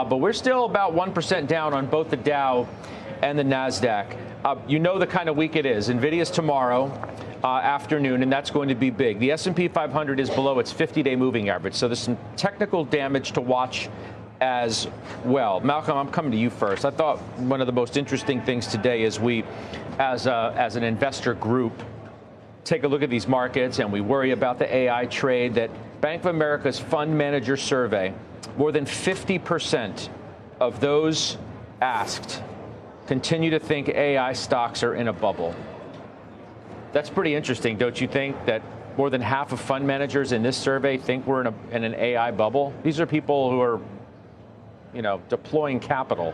But we're still about 1% down on both the Dow and the NASDAQ. You know the kind of week it is. NVIDIA's tomorrow afternoon, and that's going to be big. The S&P 500 is below its 50-day moving average, so there's some technical damage to watch as well. Malcolm, I'm coming to you first. I thought one of the most interesting things today is we, as an investor group, take a look at these markets and we worry about the AI trade, that Bank of America's fund manager survey, more than 50% of those asked continue to think AI stocks are in a bubble. That's pretty interesting, don't you think, that more than half of fund managers in this survey think we're in an AI bubble? These are people who are, deploying capital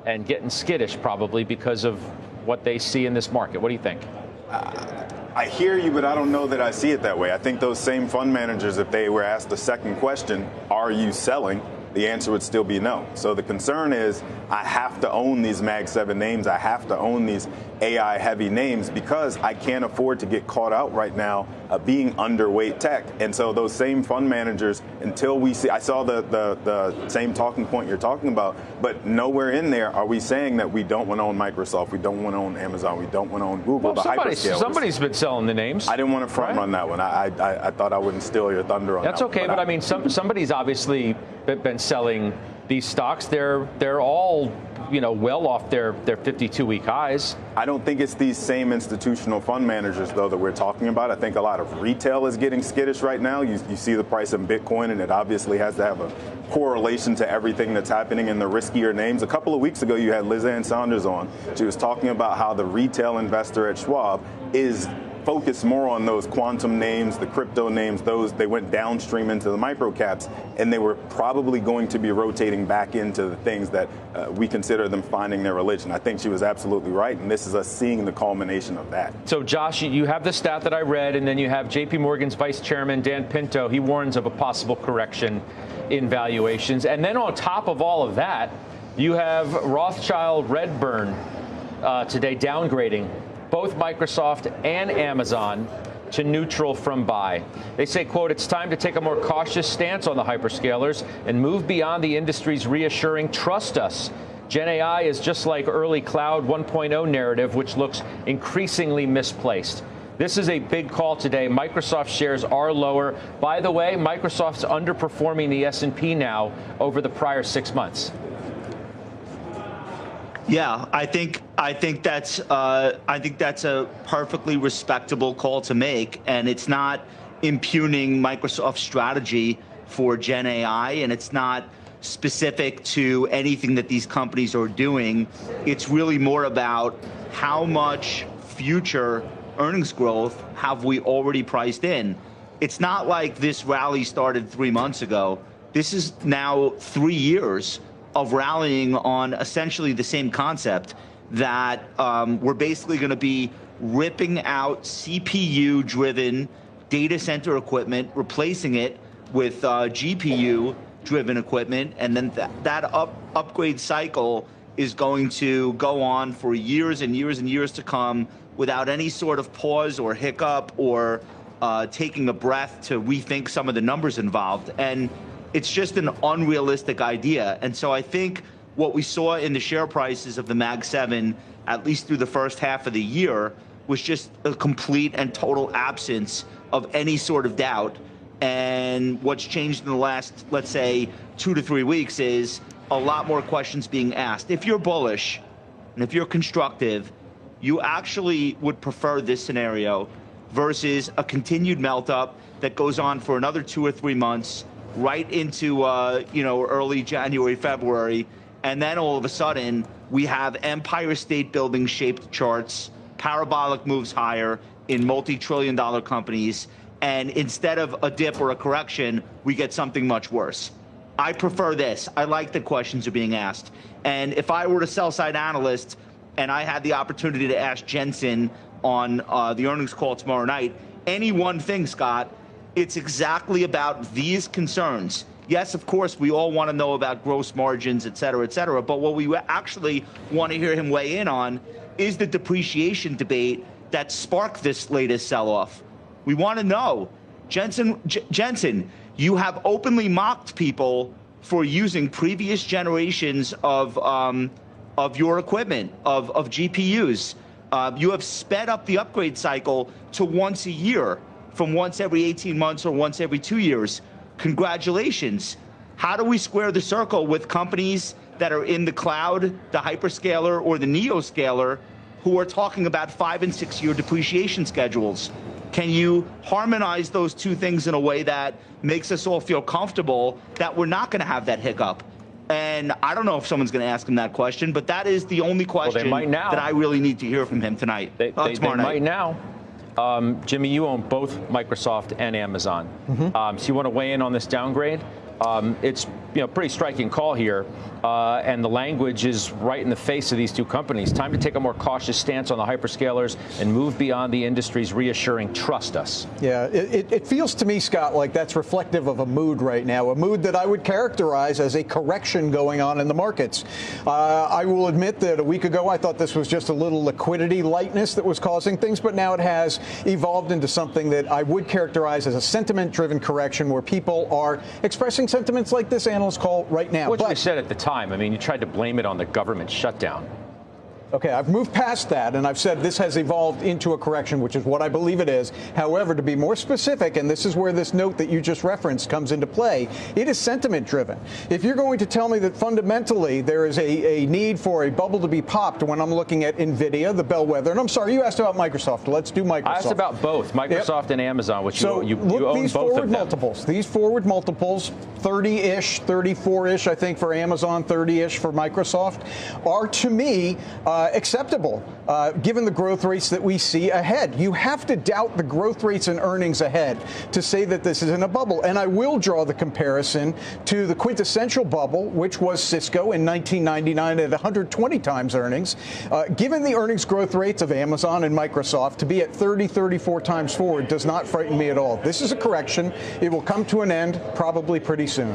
and getting skittish probably because of what they see in this market. What do you think? I hear you, but I don't know that I see it that way. I think those same fund managers, if they were asked the second question, are you selling? The answer would still be no. So the concern is I have to own these Mag 7 names. I have to own these AI heavy names because I can't afford to get caught out right now being underweight tech. And so those same fund managers, until we see, I saw the same talking point you're talking about, but nowhere in there are we saying that we don't want to own Microsoft, we don't want to own Amazon, we don't want to own Google. Well, somebody's been selling the names. I didn't want to front run that one. I thought I wouldn't steal your thunder on that. That's okay, but I mean, somebody's obviously been selling these stocks. They're all, well off their 52-week highs. I don't think it's these same institutional fund managers, though, that we're talking about. I think a lot of retail is getting skittish right now. You see the price of Bitcoin, and it obviously has to have a correlation to everything that's happening in the riskier names. A couple of weeks ago, you had Liz Ann Saunders on. She was talking about how the retail investor at Schwab is focus more on those quantum names, the crypto names, they went downstream into the micro caps, and they were probably going to be rotating back into the things that we consider them finding their religion. I think she was absolutely right, and this is us seeing the culmination of that. So, Josh, you have the stat that I read, and then you have JP Morgan's vice chairman, Dan Pinto. He warns of a possible correction in valuations. And then on top of all of that, you have Rothschild Redburn today downgrading both Microsoft and Amazon to neutral from buy. They say, quote, it's time to take a more cautious stance on the hyperscalers and move beyond the industry's reassuring trust us. Gen AI is just like early cloud 1.0 narrative, which looks increasingly misplaced. This is a big call today. Microsoft shares are lower. By the way, Microsoft's underperforming the S&P now over the prior 6 months. Yeah, I think that's a perfectly respectable call to make, and it's not impugning Microsoft's strategy for Gen AI, and it's not specific to anything that these companies are doing. It's really more about how much future earnings growth have we already priced in. It's not like this rally started 3 months ago. This is now 3 years of rallying on essentially the same concept, that we're basically going to be ripping out CPU-driven data center equipment, replacing it with GPU-driven equipment, and then that upgrade cycle is going to go on for years and years and years to come without any sort of pause or hiccup or taking a breath to rethink some of the numbers involved. And it's just an unrealistic idea. And so I think what we saw in the share prices of the Mag 7, at least through the first half of the year, was just a complete and total absence of any sort of doubt. And what's changed in the last, let's say, 2 to 3 weeks is a lot more questions being asked. If you're bullish and if you're constructive, you actually would prefer this scenario versus a continued melt up that goes on for another 2 or 3 months, right into early January, February, and then all of a sudden we have Empire State Building shaped charts, parabolic moves higher in multi-trillion-dollar companies, and instead of a dip or a correction, we get something much worse. I prefer this. I like that questions are being asked. And if I were a sell-side analyst and I had the opportunity to ask Jensen on the earnings call tomorrow night, any one thing, Scott, it's exactly about these concerns. Yes, of course, we all want to know about gross margins, et cetera, but what we actually want to hear him weigh in on is the depreciation debate that sparked this latest sell-off. We want to know. Jensen, you have openly mocked people for using previous generations of your equipment, of GPUs. You have sped up the upgrade cycle to once a year from once every 18 months or once every 2 years. Congratulations. How do we square the circle with companies that are in the cloud, the hyperscaler or the neoscaler, who are talking about 5- and 6-year depreciation schedules? Can you harmonize those two things in a way that makes us all feel comfortable that we're not going to have that hiccup? And I don't know if someone's going to ask him that question, but that is the only question that I really need to hear from him tonight. They might now. Jimmy, you own both Microsoft and Amazon. So you want to weigh in on this downgrade? It's pretty striking call here, and the language is right in the face of these two companies. Time to take a more cautious stance on the hyperscalers and move beyond the industry's reassuring "trust us." Yeah, it feels to me, Scott, like that's reflective of a mood right now, a mood that I would characterize as a correction going on in the markets. I will admit that a week ago I thought this was just a little liquidity lightness that was causing things, but now it has evolved into something that I would characterize as a sentiment-driven correction where people are expressing sentiments like this analyst call right now. Which we said at the time. I mean, you tried to blame it on the government shutdown. Okay, I've moved past that, and I've said this has evolved into a correction, which is what I believe it is. However, to be more specific, and this is where this note that you just referenced comes into play, it is sentiment-driven. If you're going to tell me that fundamentally there is a need for a bubble to be popped when I'm looking at NVIDIA, the bellwether, and I'm sorry, you asked about Microsoft. Let's do Microsoft. I asked about both, Microsoft and Amazon, which so you look, own these both forward of them. multiples. These forward multiples, 30-ish, 34-ish, I think, for Amazon, 30-ish for Microsoft, are, to me, acceptable, given the growth rates that we see ahead. You have to doubt the growth rates and earnings ahead to say that this isn't a bubble. And I will draw the comparison to the quintessential bubble, which was Cisco in 1999 at 120 times earnings. Given the earnings growth rates of Amazon and Microsoft, to be at 30, 34 times forward does not frighten me at all. This is a correction. It will come to an end probably pretty soon.